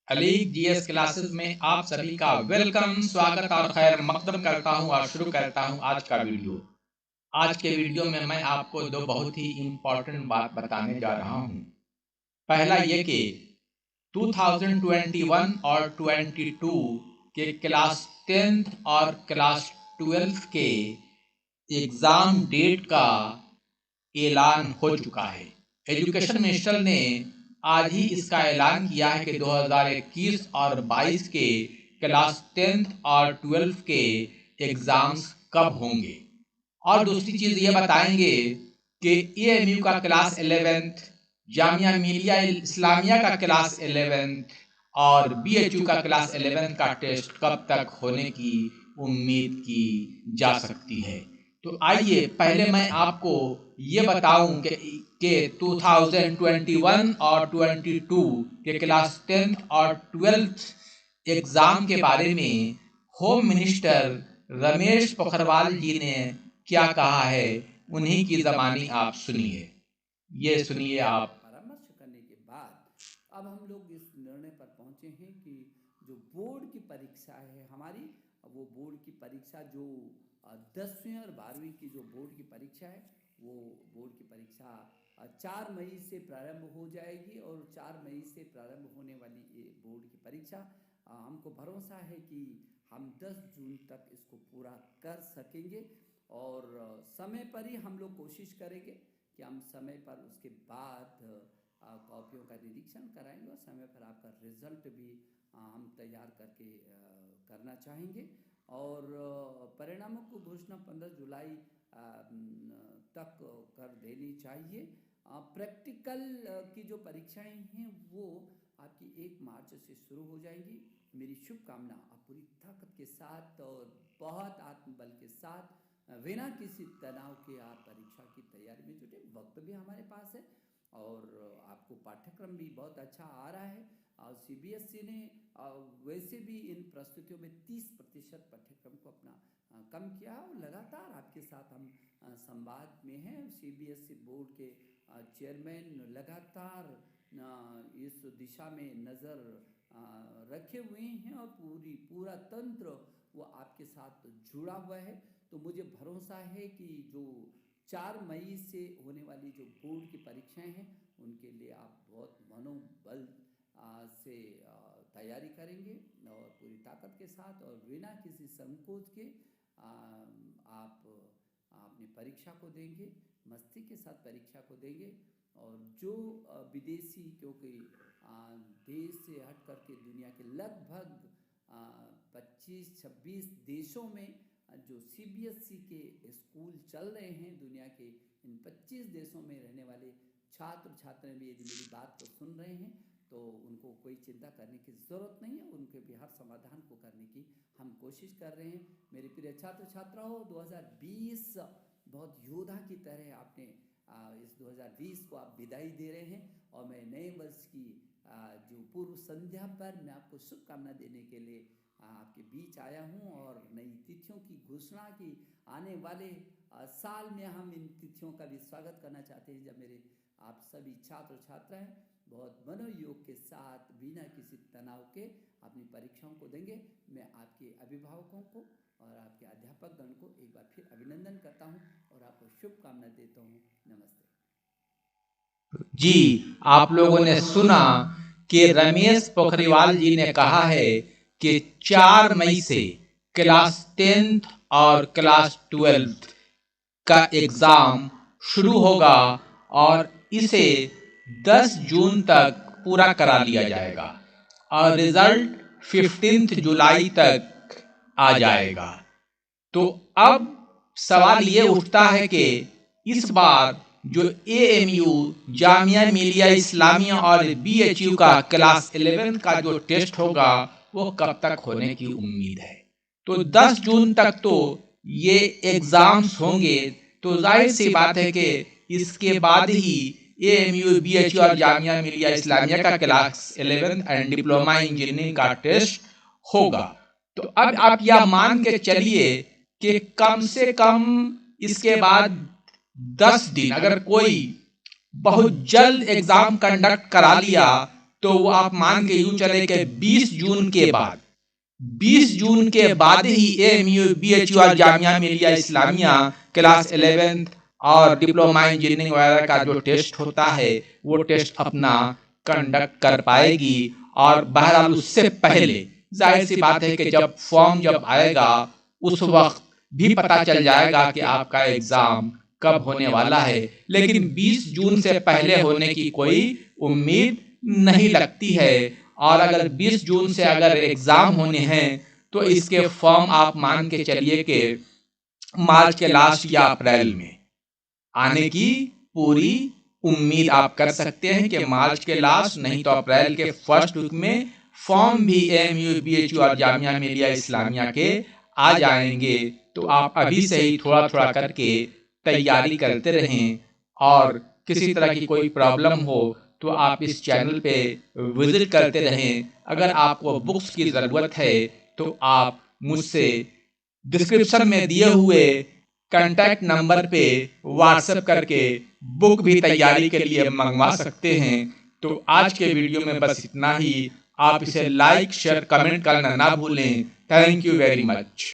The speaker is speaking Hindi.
अलीक जीएस क्लासेस में आप सभी का वेलकम, स्वागत और खैर मकदम करता हूं और शुरू करता हूं आज का वीडियो। आज के वीडियो में मैं आपको दो बहुत ही इम्पोर्टेंट बात बताने जा रहा हूं। पहला ये कि 2021 और 22 के क्लास 10th और क्लास 12th के एग्जाम डेट का ऐलान हो चुका है। एजुकेशन मिनिस्टर ने आज ही इसका ऐलान किया है कि 2021 और 22 के क्लास 10th और 12th के एग्जाम्स कब होंगे। और दूसरी चीज ये बताएंगे कि एएमयू का क्लास 11th, जामिया मिलिया इस्लामिया का क्लास 11th और बीएचयू का क्लास 11th का टेस्ट कब तक होने की उम्मीद की जा सकती है। तो आइए पहले मैं आपको ये बताऊं कि 2021 और 22 के क्लास 10th और 12th एग्जाम के बारे में होम मिनिस्टर रमेश पोखरवाल जी ने क्या कहा है, उन्हीं की ज़बानी आप सुनिए। ये सुनिए आप। परामर्श करने के बाद अब हम लोग इस निर्णय पर पहुंचे हैं कि जो बोर्ड की परीक्षा है हमारी, वो बोर्ड की परीक्षा जो 10वीं और 12वीं की जो बोर्ड की परीक्षा है, वो बोर्ड की परीक्षा 4 मई से प्रारंभ हो जाएगी। और 4 मई से प्रारंभ होने वाली ये बोर्ड की परीक्षा हमको भरोसा है कि हम 10 जून तक इसको पूरा कर सकेंगे। और समय पर ही हम लोग कोशिश करेंगे कि हम समय पर उसके बाद कॉपियों का निरीक्षण कराएंगे और समय पर आपका रिजल्ट भी हम तैयार करके करना चाहेंगे। और परिणामों को घोषणा 15 जुलाई तक कर देनी चाहिए। प्रैक्टिकल की जो परीक्षाएं हैं वो आपकी 1 मार्च से शुरू हो जाएंगी। मेरी शुभकामना, आप पूरी ताकत के साथ और बहुत आत्मबल के साथ बिना किसी तनाव के आप परीक्षा की तैयारी में जुटे। वक्त भी हमारे पास है और आपको पाठ्यक्रम भी बहुत अच्छा आ रहा है। और सीबीएसई ने वैसे भी इन प्रस्तुतियों में 30% पाठ्यक्रम को अपना कम किया और लगातार आपके साथ हम संवाद में हैं। सीबीएसई बोर्ड के चेयरमैन लगातार इस दिशा में नज़र रखे हुए हैं और पूरा तंत्र वो आपके साथ जुड़ा हुआ है। तो मुझे भरोसा है कि जो 4 मई से होने वाली जो बोर्ड की परीक्षाएं हैं उनके लिए आप बहुत मनोबल से तैयारी करेंगे और पूरी ताकत के साथ और बिना किसी संकोच के आप अपनी परीक्षा को देंगे, मस्ती के साथ परीक्षा को देंगे। और जो विदेशी, क्योंकि देश से हट करके दुनिया के लगभग 25-26 देशों में जो सीबीएसई के स्कूल चल रहे हैं, दुनिया के इन 25 देशों में रहने वाले छात्र छात्राएं भी यदि मेरी बात को सुन रहे हैं तो उनको कोई चिंता करने की ज़रूरत नहीं है। उनके भी हर समाधान को करने की हम कोशिश कर रहे हैं। मेरे प्रिय छात्र छात्राओं, 2020 बहुत योद्धा की तरह आपने इस 2020 को आप विदाई दे रहे हैं और मैं नए वर्ष की जो पूर्व संध्या पर मैं आपको शुभकामना देने के लिए आपके बीच आया हूं। और नई तिथियों की घोषणा की आने वाले साल में हम इन तिथियों का भी स्वागत करना चाहते हैं, जब मेरे आप सभी छात्र छात्राएं बहुत मनोयोग के साथ बिना किसी तनाव के अपनी परीक्षाओं को देंगे। मैं आपके अभिभावकों को और आपके अध्यापक गण को एक बार फिर अभिनंदन करता हूं और आपको शुभकामना देता हूं। नमस्ते जी, आप लोगों ने सुना कि रमेश पोखरियाल जी ने कहा है कि 4 मई से क्लास 10th और क्लास 12th का एग्जाम शुरू होगा और इसे 10 जून तक पूरा करा लिया जाएगा और रिजल्ट 15 जुलाई तक आ जाएगा। तो अब सवाल ये उठता है कि इस बार जो एएमयू, जामिया मिलिया इस्लामिया और बीएचयू का क्लास 11 का जो टेस्ट होगा वो कब तक होने की उम्मीद है। तो 10 जून तक तो ये एग्जाम्स होंगे, तो जाहिर सी बात है कि इसके बाद ही एएमयू, बीएचयू और जामिया मिलिया इस्लामिया का क्लास 11 एंड डिप्लोमा इंजीनियरिंग का टेस्ट होगा। तो अब आप यह मान के चलिए कि कम से कम इसके बाद 10 दिन अगर कोई बहुत जल्द एग्जाम कंडक्ट करा लिया तो वो आप मान के यूं चले कि 20 जून के बाद ही AMU BHU और जामिया मिलिया इस्लामिया क्लास 11th और डिप्लोमा इंजीनियरिंग वगैरह का जो टेस्ट होता है वो टेस्ट अपना कंडक्ट कर पाएगी। और बहरहाल उससे पहले जाहिर सी बात है कि जब आएगा उस वक्त भी पता चल जाएगा कि आपका एग्जाम कब होने वाला है, लेकिन 20 जून से पहले होने की कोई उम्मीद नहीं लगती है। और अगर 20 जून से अगर एग्जाम होने हैं तो इसके फॉर्म आप मान के चलिए कि मार्च के लास्ट या अप्रैल में आने की पूरी उम्मीद आप कर सकते हैं कि मार्च के लास्ट नहीं तो अप्रैल के फर्स्ट वीक में फॉर्म भी AMU BHU और जामिया मिलिया इस्लामिया के आ जाएंगे। तो आप अभी से ही थोड़ा थोड़ा करके तैयारी करते रहें, और किसी तरह की कोई प्रॉब्लम हो तो आप इस चैनल पे विजिट करते रहें। अगर आपको बुक्स की ज़रूरत है तो आप मुझसे डिस्क्रिप्शन में दिए हुए कांटेक्ट नंबर पे व्हाट्सएप करके बुक भी तैयारी के लिए मंगवा सकते हैं। तो आज के वीडियो में बस इतना ही। आप इसे लाइक शेयर कमेंट करना ना भूलें। Thank you very much.